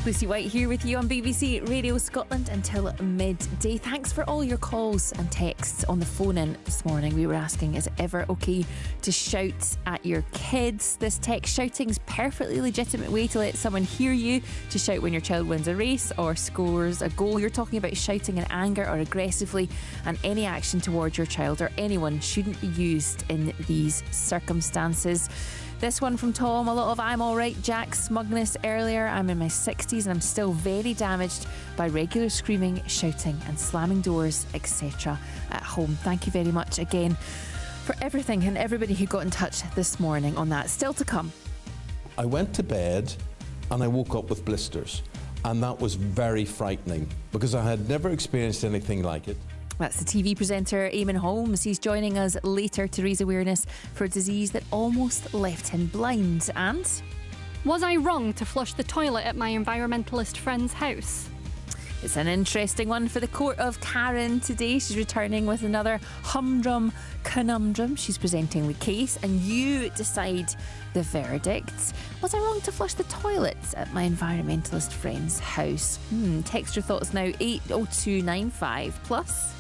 Lucy White here with you on BBC Radio Scotland until midday. Thanks for all your calls and texts on the phone in this morning. We were asking, is it ever okay to shout at your kids? This text shouting is a perfectly legitimate way to let someone hear you, to shout when your child wins a race or scores a goal. You're talking about shouting in anger or aggressively, and any action towards your child or anyone shouldn't be used in these circumstances. This one from Tom, a lot of I'm alright Jack smugness earlier. I'm in my 60s and I'm still very damaged by regular screaming, shouting and slamming doors, etc. at home. Thank you very much again for everything and everybody who got in touch this morning on that. Still to come. I went to bed and I woke up with blisters, and that was very frightening because I had never experienced anything like it. That's the TV presenter Eamon Holmes. He's joining us later to raise awareness for a disease that almost left him blind. And was I wrong to flush the toilet at my environmentalist friend's house? It's an interesting one for the Court of Karen today. She's returning with another humdrum conundrum. She's presenting the case and you decide the verdict. Was I wrong to flush the toilets at my environmentalist friend's house? Text your thoughts now, 80295 plus.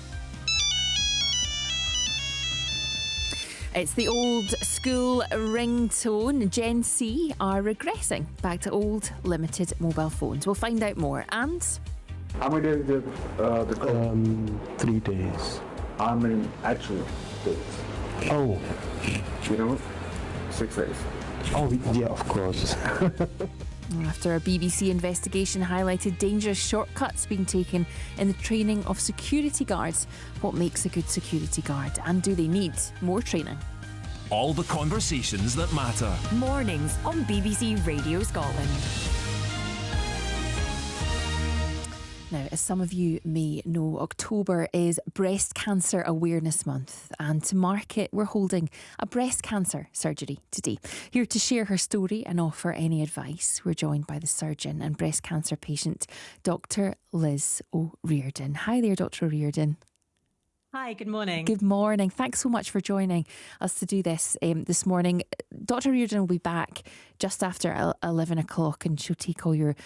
It's the old school ringtone. Gen C are regressing back to old limited mobile phones. We'll find out more. And how many days did the 3 days. How many actual days? Oh. You know, 6 days. Oh, yeah, of course. After a BBC investigation highlighted dangerous shortcuts being taken in the training of security guards, what makes a good security guard, and do they need more training? All the conversations that matter. Mornings on BBC Radio Scotland. Now, as some of you may know, October is Breast Cancer Awareness Month, and to mark it, we're holding a breast cancer surgery today. Here to share her story and offer any advice, we're joined by the surgeon and breast cancer patient, Dr. Liz O'Riordan. Hi there, Dr. O'Riordan. Hi, good morning. Good morning. Thanks so much for joining us to do this this morning. Dr. Reardon will be back just after 11 o'clock and she'll take all your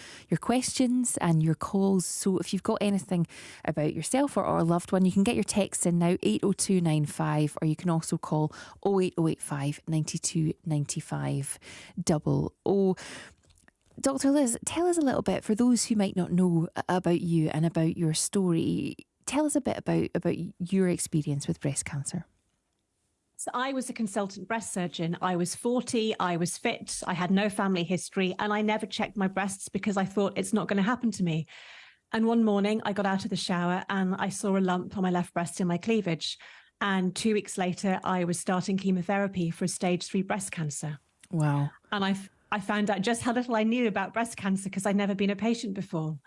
questions and your calls. So if you've got anything about yourself or a loved one, you can get your texts in now, 80295, or you can also call 08085 92 95 00. Dr. Liz, tell us a little bit, for those who might not know about you and about your story, tell us a bit about your experience with breast cancer. So I was a consultant breast surgeon. I was 40, I was fit, I had no family history, and I never checked my breasts because I thought it's not going to happen to me. And one morning I got out of the shower and I saw a lump on my left breast in my cleavage. And 2 weeks later, I was starting chemotherapy for stage 3 breast cancer. Wow. And I found out just how little I knew about breast cancer because I'd never been a patient before.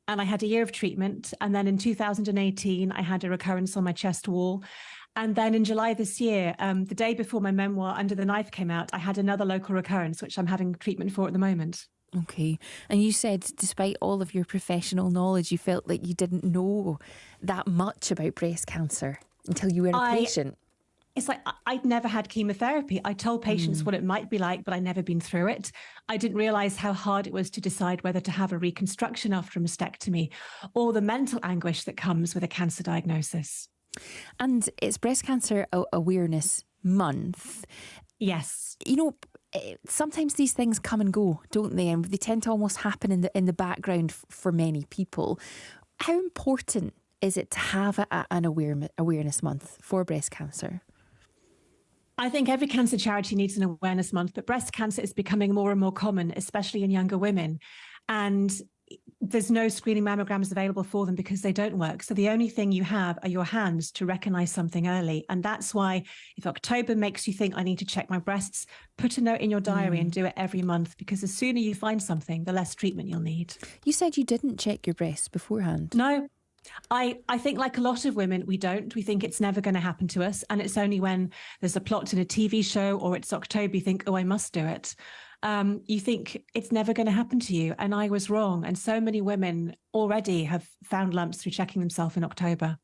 And I had a year of treatment. And then in 2018, I had a recurrence on my chest wall. And then in July this year, the day before my memoir, Under the Knife, came out, I had another local recurrence, which I'm having treatment for at the moment. Okay. And you said, despite all of your professional knowledge, you felt like you didn't know that much about breast cancer until you were a patient. It's like I'd never had chemotherapy. I told patients what it might be like, but I'd never been through it. I didn't realize how hard it was to decide whether to have a reconstruction after a mastectomy or the mental anguish that comes with a cancer diagnosis. And it's Breast Cancer Awareness Month. Yes. You know, sometimes these things come and go, don't they? And they tend to almost happen in the background for many people. How important is it to have an awareness month for breast cancer? I think every cancer charity needs an awareness month, but breast cancer is becoming more and more common, especially in younger women. And there's no screening mammograms available for them because they don't work. So the only thing you have are your hands to recognize something early. And that's why if October makes you think I need to check my breasts, put a note in your diary and do it every month, because the sooner you find something, the less treatment you'll need. You said you didn't check your breasts beforehand. No. I think like a lot of women, we don't. We think it's never going to happen to us. And it's only when there's a plot in a TV show or it's October, you think, oh, I must do it. You think it's never going to happen to you. And I was wrong. And so many women already have found lumps through checking themselves in October.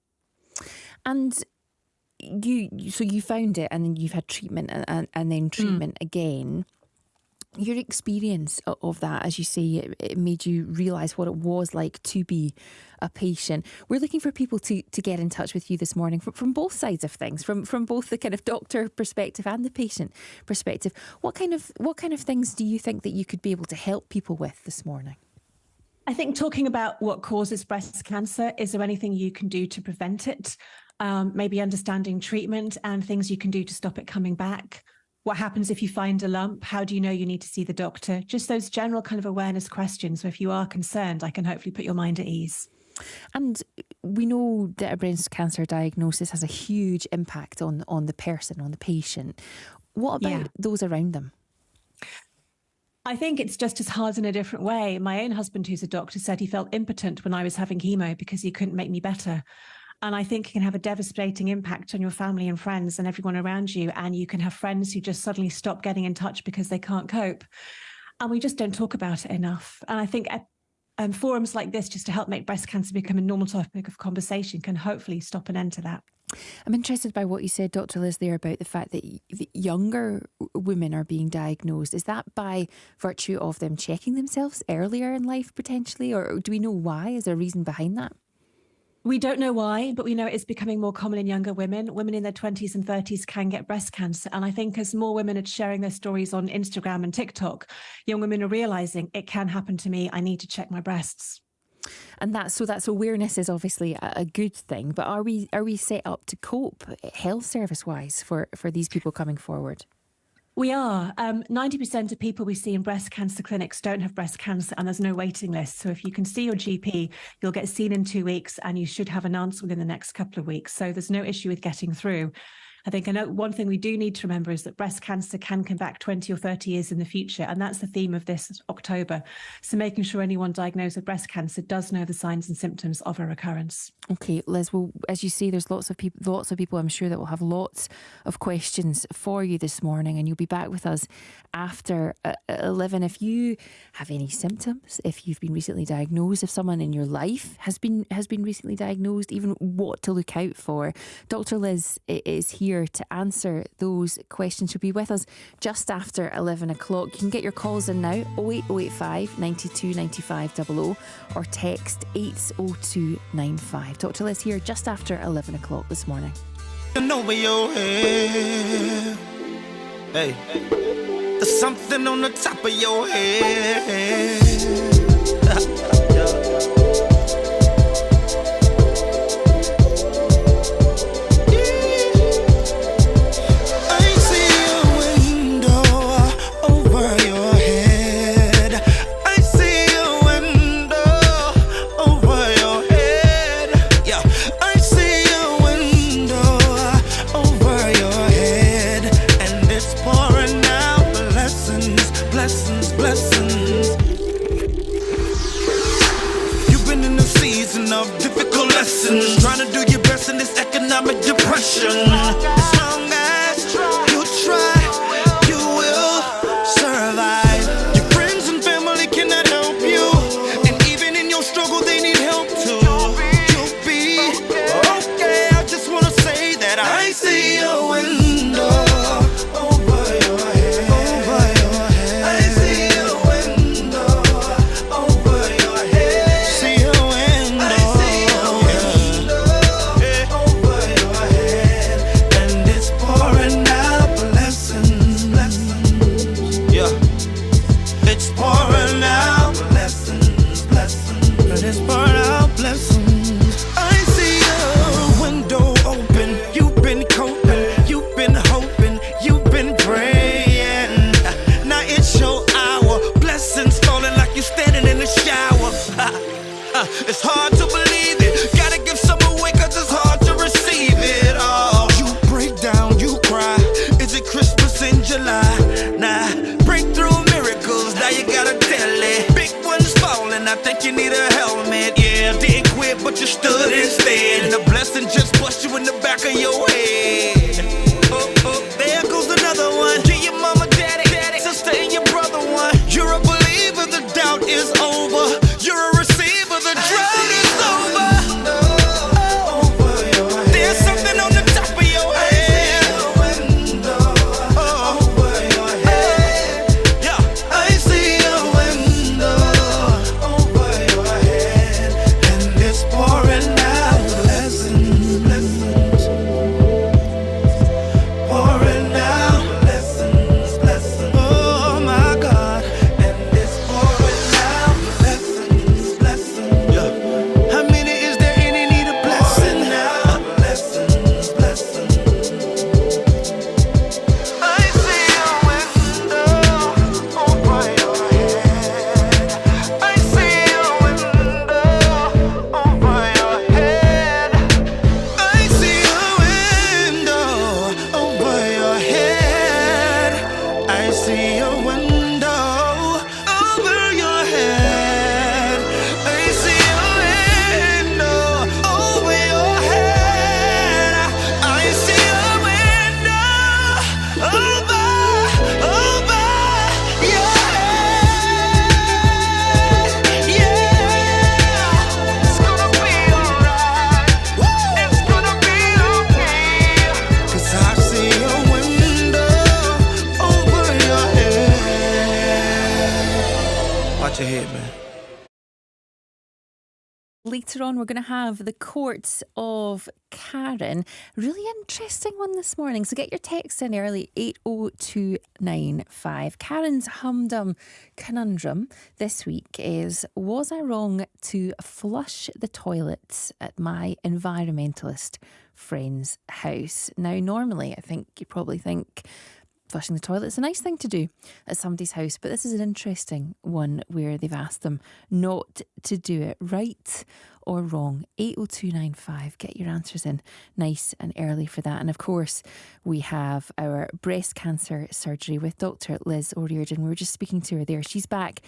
And you found it and then you've had treatment and then treatment again. Your experience of that, as you say, it made you realise what it was like to be a patient. We're looking for people to get in touch with you this morning from both sides of things, from both the kind of doctor perspective and the patient perspective. What kind of things do you think that you could be able to help people with this morning? I think talking about what causes breast cancer, is there anything you can do to prevent it? Maybe understanding treatment and things you can do to stop it coming back. What happens if you find a lump? How do you know you need to see the doctor? Just those general kind of awareness questions. So if you are concerned, I can hopefully put your mind at ease. And we know that a breast cancer diagnosis has a huge impact on the person, on the patient. What about those around them? I think it's just as hard in a different way. My own husband, who's a doctor, said he felt impotent when I was having chemo because he couldn't make me better. And I think it can have a devastating impact on your family and friends and everyone around you. And you can have friends who just suddenly stop getting in touch because they can't cope. And we just don't talk about it enough. And I think forums like this, just to help make breast cancer become a normal topic of conversation, can hopefully stop an end to that. I'm interested by what you said, Dr. Liz, there about the fact that younger women are being diagnosed. Is that by virtue of them checking themselves earlier in life potentially? Or do we know why? Is there a reason behind that? We don't know why, but we know it's becoming more common in younger women. Women in their 20s and 30s can get breast cancer. And I think as more women are sharing their stories on Instagram and TikTok, young women are realising it can happen to me. I need to check my breasts. And that's awareness is obviously a good thing. But are we set up to cope health service wise for these people coming forward? We are. 90% of people we see in breast cancer clinics don't have breast cancer, and there's no waiting list. So if you can see your GP, you'll get seen in 2 weeks and you should have an answer within the next couple of weeks. So there's no issue with getting through. I think one thing we do need to remember is that breast cancer can come back 20 or 30 years in the future. And that's the theme of this October. So making sure anyone diagnosed with breast cancer does know the signs and symptoms of a recurrence. Okay, Liz, well, as you say, there's lots of people I'm sure that will have lots of questions for you this morning, and you'll be back with us after 11. If you have any symptoms, if you've been recently diagnosed, if someone in your life has been recently diagnosed, even what to look out for, Dr. Liz is here to answer those questions. She'll be with us just after 11 o'clock. You can get your calls in now, 08085 92 95 00, or text 80295. Dr. Liz here just after 11 o'clock this morning. Over your head. Hey, there's something on the top of your head. I see a window over your head. I see a window over your head. Yeah, I see a window over your head, and it's pouring out blessings, blessings, blessings. You've been in a season of difficult lessons, trying to do your best in this economic depression. As long as you try, you will survive. Your friends and family cannot help you, and even in your struggle they need help too. You'll be okay. I just wanna say that I see a window over your head. Over your head. I see a window over your head. See a window. I see a window over your head, and it's pouring out blessings, blessings. Yeah, it's pouring out blessings, blessings. And it's pouring out blessings. I see a window open. You've been coping, you've been hoping, you've been praying. Now it's your hour. Blessings falling like you're standing in the shower. It's hard to believe it. Gotta give some away 'cause it's hard to receive it all. You break down, you cry. Is it Christmas in July? Nah, breakthrough miracles. Now you gotta tell it. Big ones falling. I think you need a helmet. Yeah, didn't quit, but you stood instead. And the blessing just bust you in the back of your head. Oh, oh, there goes another one. Get your mama, daddy, sister, and your brother one. You're a believer, the doubt is over. You're a receiver, the drought is over. There's something on the top of your head. Oh, yeah, I see a window over your head, and it's pouring out blessings, blessings. Pouring out blessings, blessings. Oh my God, and it's pouring out blessings, blessings. Yeah. How many is there any need a blessing now? Blessings, blessings. I see a window over your head. I see a window over your head. I see a window over your head. I see a window over your head. I see a window over your head. I see a window over your head. Yeah, it's gonna be alright. It's gonna be okay. 'Cause I see a window over your head. Watch your head, man. Later on, we're going to have the Courts of Karen. Really interesting one this morning. So get your texts in early, 80295. Karen's humdum conundrum this week is, was I wrong to flush the toilets at my environmentalist friend's house? Now, normally, I think you probably think, flushing the toilet is a nice thing to do at somebody's house, but this is an interesting one where they've asked them not to do it. Right or wrong? 80295. Get your answers in nice and early for that. And of course, we have our breast cancer surgery with Dr. Liz O'Riordan. We were just speaking to her there. She's back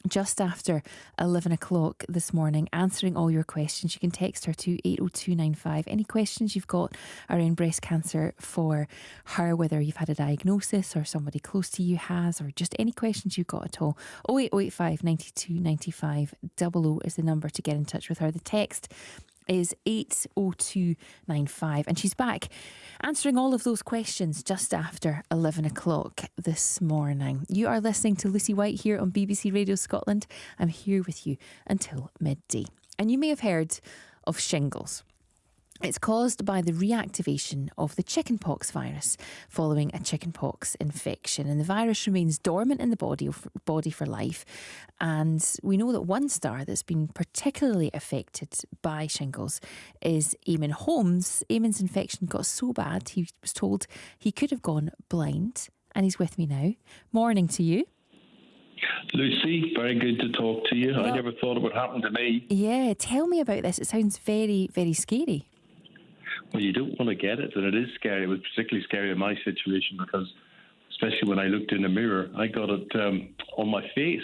just after 11 o'clock this morning, answering all your questions. You can text her to 80295. Any questions you've got around breast cancer for her, whether you've had a diagnosis or somebody close to you has, or just any questions you've got at all. 08085 92 95 00 is the number to get in touch with her. The text is 80295, and she's back answering all of those questions just after 11 o'clock this morning. You are listening to Lucy White here on BBC Radio Scotland. I'm here with you until midday. And you may have heard of shingles. It's caused by the reactivation of the chickenpox virus following a chickenpox infection, and the virus remains dormant in the body for life. And we know that one star that's been particularly affected by shingles is Eamon Holmes. Eamon's infection got so bad he was told he could have gone blind, and he's with me now. Morning to you. Lucy, very good to talk to you. I never thought it would happen to me. Yeah, tell me about this. It sounds very, very scary. Well, you don't want to get it, and it is scary. It was particularly scary in my situation because, especially when I looked in the mirror, I got it on my face.